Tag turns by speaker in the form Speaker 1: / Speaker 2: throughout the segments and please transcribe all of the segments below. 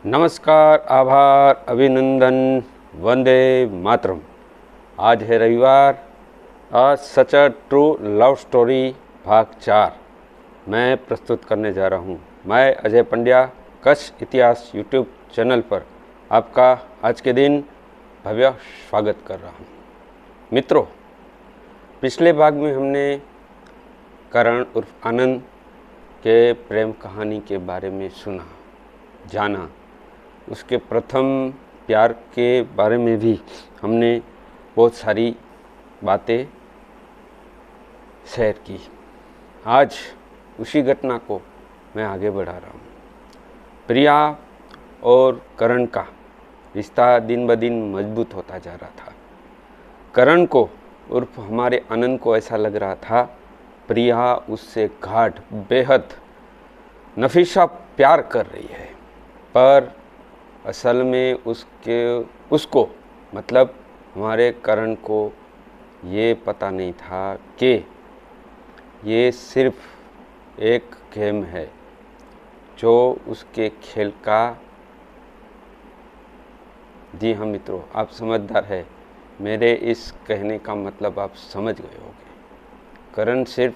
Speaker 1: नमस्कार, आभार, अभिनंदन, वंदे मातरम। आज है रविवार। आज सच अ ट्रू लव स्टोरी भाग 4 मैं प्रस्तुत करने जा रहा हूँ। मैं अजय पंड्या कच्छ इतिहास यूट्यूब चैनल पर आपका आज के दिन भव्य स्वागत कर रहा हूँ। मित्रों, पिछले भाग में हमने करण उर्फ आनंद के प्रेम कहानी के बारे में सुना, जाना। उसके प्रथम प्यार के बारे में भी हमने बहुत सारी बातें शेयर की। आज उसी घटना को मैं आगे बढ़ा रहा हूँ। प्रिया और करण का रिश्ता दिन ब दिन मजबूत होता जा रहा था। करण को उर्फ हमारे आनंद को ऐसा लग रहा था प्रिया उससे गाढ़ बेहद नफीसा प्यार कर रही है, पर असल में उसको मतलब हमारे करण को ये पता नहीं था कि ये सिर्फ एक गेम है जो उसके खेल का। जी हाँ मित्रों, आप समझदार है, मेरे इस कहने का मतलब आप समझ गए होंगे। करण सिर्फ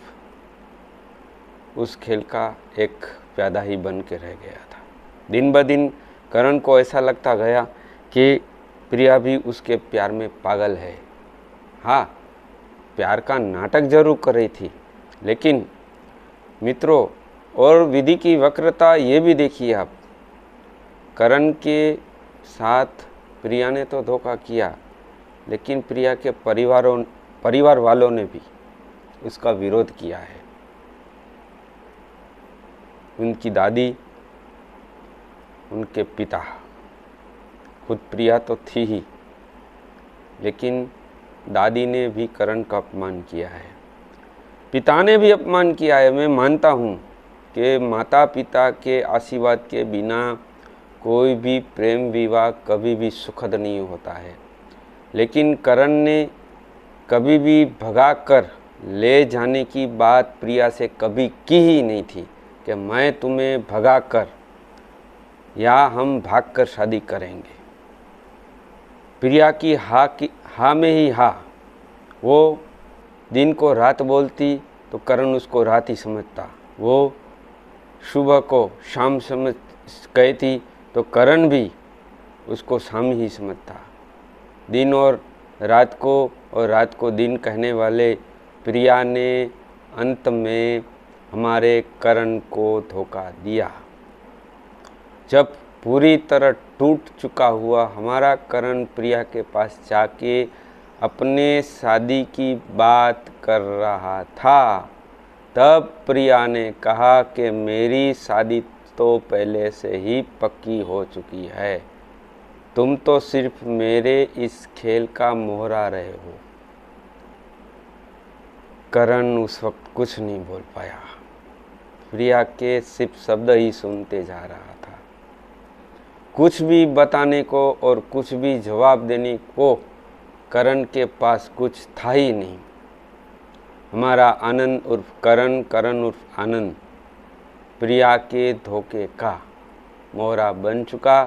Speaker 1: उस खेल का एक प्यादा ही बन के रह गया था। दिन ब दिन करण को ऐसा लगता गया कि प्रिया भी उसके प्यार में पागल है। हाँ, प्यार का नाटक जरूर कर रही थी, लेकिन मित्रों और विधि की वक्रता ये भी देखिए आप। करण के साथ प्रिया ने तो धोखा किया, लेकिन प्रिया के परिवार वालों ने भी उसका विरोध किया है। उनकी दादी, उनके पिता, खुद प्रिया तो थी ही, लेकिन दादी ने भी करण का अपमान किया है, पिता ने भी अपमान किया है। मैं मानता हूँ कि माता पिता के आशीर्वाद के बिना कोई भी प्रेम विवाह कभी भी सुखद नहीं होता है, लेकिन करण ने कभी भी भगा कर ले जाने की बात प्रिया से कभी की ही नहीं थी कि मैं तुम्हें भगा कर या हम भागकर शादी करेंगे। प्रिया की हाँ में ही हाँ। वो दिन को रात बोलती तो करण उसको रात ही समझता, वो सुबह को शाम समझ कहती तो करण भी उसको शाम ही समझता। दिन और रात को दिन कहने वाले प्रिया ने अंत में हमारे करण को धोखा दिया। जब पूरी तरह टूट चुका हुआ हमारा करण प्रिया के पास जाके अपने शादी की बात कर रहा था, तब प्रिया ने कहा कि मेरी शादी तो पहले से ही पक्की हो चुकी है, तुम तो सिर्फ मेरे इस खेल का मोहरा रहे हो। करण उस वक्त कुछ नहीं बोल पाया, प्रिया के सिर्फ शब्द ही सुनते जा रहा था। कुछ भी बताने को और कुछ भी जवाब देने को करण के पास कुछ था ही नहीं। हमारा आनंद उर्फ करण, करण उर्फ आनंद प्रिया के धोखे का मोहरा बन चुका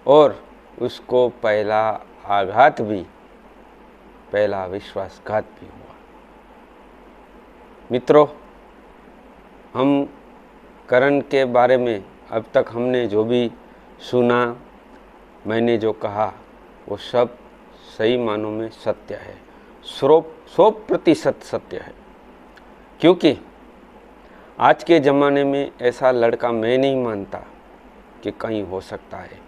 Speaker 1: और उसको पहला आघात भी, पहला विश्वासघात भी हुआ। मित्रों, हम करण के बारे में अब तक हमने जो भी सुना, मैंने जो कहा, वो सब सही मानों में सत्य है, 100% सत्य है। क्योंकि आज के ज़माने में ऐसा लड़का मैं नहीं मानता कि कहीं हो सकता है।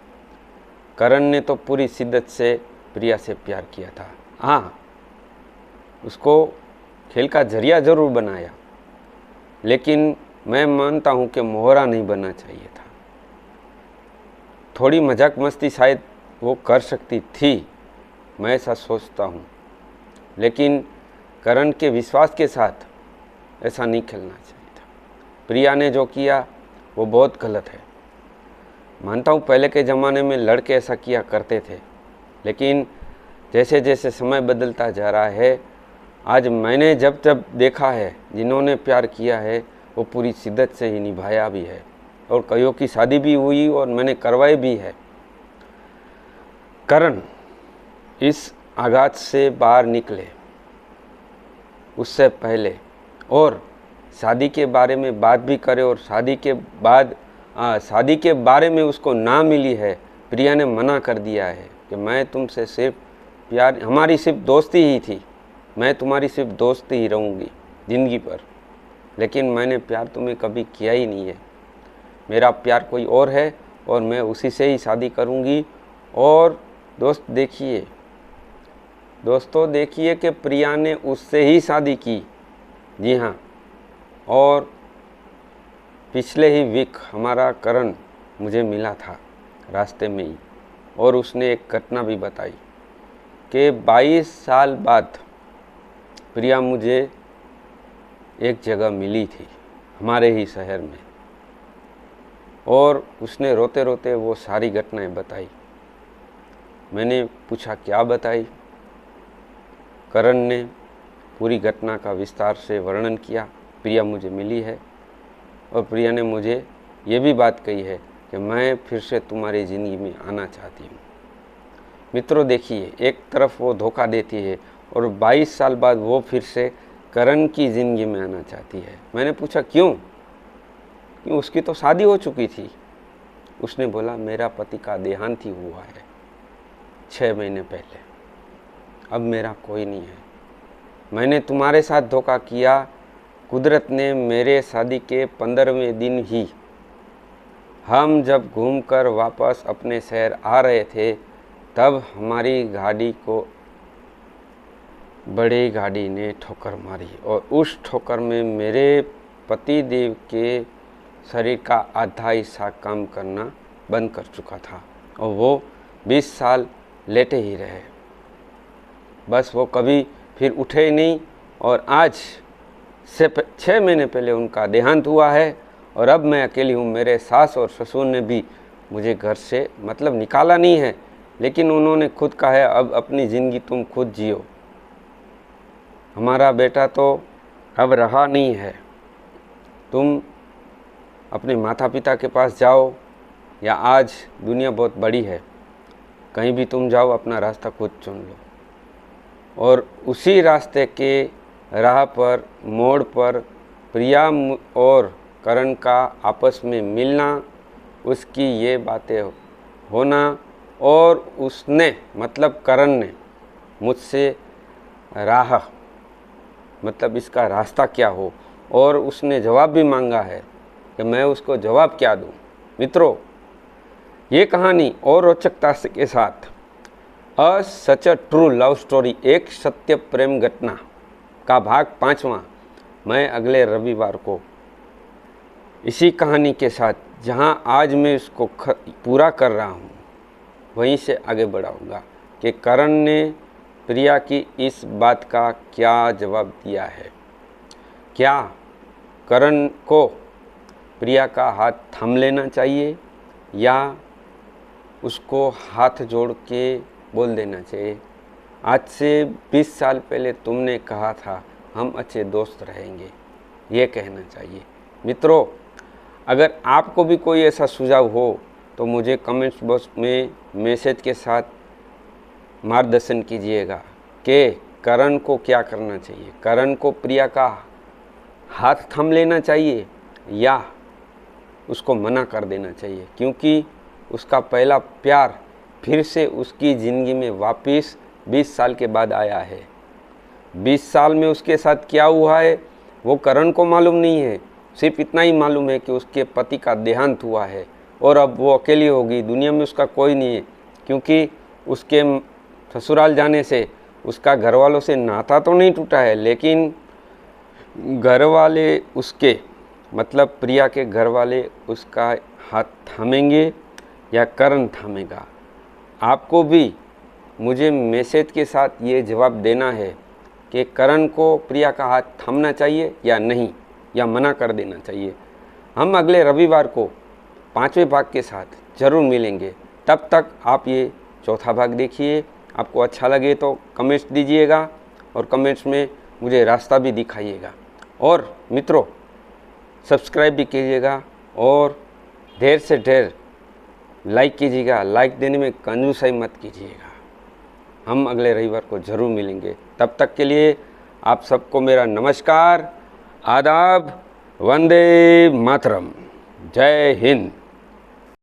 Speaker 1: करण ने तो पूरी शिद्दत से प्रिया से प्यार किया था। हाँ, उसको खेल का जरिया ज़रूर बनाया, लेकिन मैं मानता हूँ कि मोहरा नहीं बनना चाहिए था। थोड़ी मजाक मस्ती शायद वो कर सकती थी, मैं ऐसा सोचता हूँ, लेकिन करण के विश्वास के साथ ऐसा नहीं खेलना चाहिए था। प्रिया ने जो किया वो बहुत गलत है। मानता हूँ पहले के ज़माने में लड़के ऐसा किया करते थे, लेकिन जैसे जैसे समय बदलता जा रहा है, आज मैंने जब देखा है जिन्होंने प्यार किया है वो पूरी शिद्दत से ही निभाया भी है। और कईयों की शादी भी हुई और मैंने करवाई भी है। करण इस आघात से बाहर निकले उससे पहले और शादी के बारे में बात भी करे और शादी के बारे में उसको ना मिली है। प्रिया ने मना कर दिया है कि मैं तुमसे सिर्फ प्यार, हमारी सिर्फ दोस्ती ही थी, मैं तुम्हारी सिर्फ दोस्ती ही रहूँगी ज़िंदगी पर, लेकिन मैंने प्यार तुम्हें कभी किया ही नहीं है। मेरा प्यार कोई और है और मैं उसी से ही शादी करूँगी। और दोस्तों देखिए कि प्रिया ने उससे ही शादी की। जी हाँ, और पिछले ही वीक हमारा करण मुझे मिला था रास्ते में ही, और उसने एक घटना भी बताई कि 22 साल बाद प्रिया मुझे एक जगह मिली थी हमारे ही शहर में, और उसने रोते रोते वो सारी घटनाएं बताई। मैंने पूछा क्या बताई? करण ने पूरी घटना का विस्तार से वर्णन किया। प्रिया मुझे मिली है और प्रिया ने मुझे ये भी बात कही है कि मैं फिर से तुम्हारी ज़िंदगी में आना चाहती हूँ। मित्रों देखिए, एक तरफ वो धोखा देती है और 22 साल बाद वो फिर से करण की ज़िंदगी में आना चाहती है। मैंने पूछा क्यों उसकी तो शादी हो चुकी थी। उसने बोला मेरा पति का देहांत ही हुआ है 6 महीने पहले, अब मेरा कोई नहीं है। मैंने तुम्हारे साथ धोखा किया। कुदरत ने मेरे शादी के 15वें दिन ही, हम जब घूमकर वापस अपने शहर आ रहे थे, तब हमारी गाड़ी को बड़ी गाड़ी ने ठोकर मारी और उस ठोकर में मेरे पति देव के शरीर का आधा हिस्सा काम करना बंद कर चुका था और वो 20 साल लेटे ही रहे। बस वो कभी फिर उठे ही नहीं और आज से 6 महीने पहले उनका देहांत हुआ है और अब मैं अकेली हूँ। मेरे सास और ससुर ने भी मुझे घर से निकाला नहीं है, लेकिन उन्होंने खुद कहा है अब अपनी ज़िंदगी तुम खुद जियो, हमारा बेटा तो अब रहा नहीं है, तुम अपने माता पिता के पास जाओ, या आज दुनिया बहुत बड़ी है, कहीं भी तुम जाओ अपना रास्ता खुद चुन लो। और उसी रास्ते के राह पर मोड़ पर प्रिया और करण का आपस में मिलना, उसकी ये बातें होना, और उसने करण ने मुझसे इसका रास्ता क्या हो, और उसने जवाब भी मांगा है कि मैं उसको जवाब क्या दूं। मित्रों, ये कहानी और रोचकता के साथ सच अ ट्रू लव स्टोरी, एक सत्य प्रेम घटना का भाग 5वां मैं अगले रविवार को इसी कहानी के साथ, जहां आज मैं इसको पूरा कर रहा हूं, वहीं से आगे बढ़ाऊंगा कि करण ने प्रिया की इस बात का क्या जवाब दिया है। क्या करण को प्रिया का हाथ थाम लेना चाहिए या उसको हाथ जोड़ के बोल देना चाहिए आज से 20 साल पहले तुमने कहा था हम अच्छे दोस्त रहेंगे, ये कहना चाहिए। मित्रों, अगर आपको भी कोई ऐसा सुझाव हो तो मुझे कमेंट्स बॉक्स में मैसेज के साथ मार्गदर्शन कीजिएगा कि करण को क्या करना चाहिए। करण को प्रिया का हाथ थाम लेना चाहिए या उसको मना कर देना चाहिए, क्योंकि उसका पहला प्यार फिर से उसकी ज़िंदगी में वापस 20 साल के बाद आया है। 20 साल में उसके साथ क्या हुआ है वो करण को मालूम नहीं है। सिर्फ इतना ही मालूम है कि उसके पति का देहांत हुआ है और अब वो अकेली होगी, दुनिया में उसका कोई नहीं है, क्योंकि उसके ससुराल जाने से उसका घर वालों से नाता तो नहीं टूटा है, लेकिन घर वाले उसके प्रिया के घर वाले उसका हाथ थामेंगे या करण थामेगा। आपको भी मुझे मैसेज के साथ ये जवाब देना है कि करण को प्रिया का हाथ थामना चाहिए या नहीं, या मना कर देना चाहिए। हम अगले रविवार को 5वें भाग के साथ ज़रूर मिलेंगे। तब तक आप ये चौथा भाग देखिए। आपको अच्छा लगे तो कमेंट्स दीजिएगा और कमेंट्स में मुझे रास्ता भी दिखाइएगा। और मित्रों, सब्सक्राइब भी कीजिएगा और ढेर से ढेर लाइक कीजिएगा, लाइक देने में कंजूसाई मत कीजिएगा। हम अगले रविवार को ज़रूर मिलेंगे। तब तक के लिए आप सबको मेरा नमस्कार, आदाब, वंदे मातरम, जय हिंद।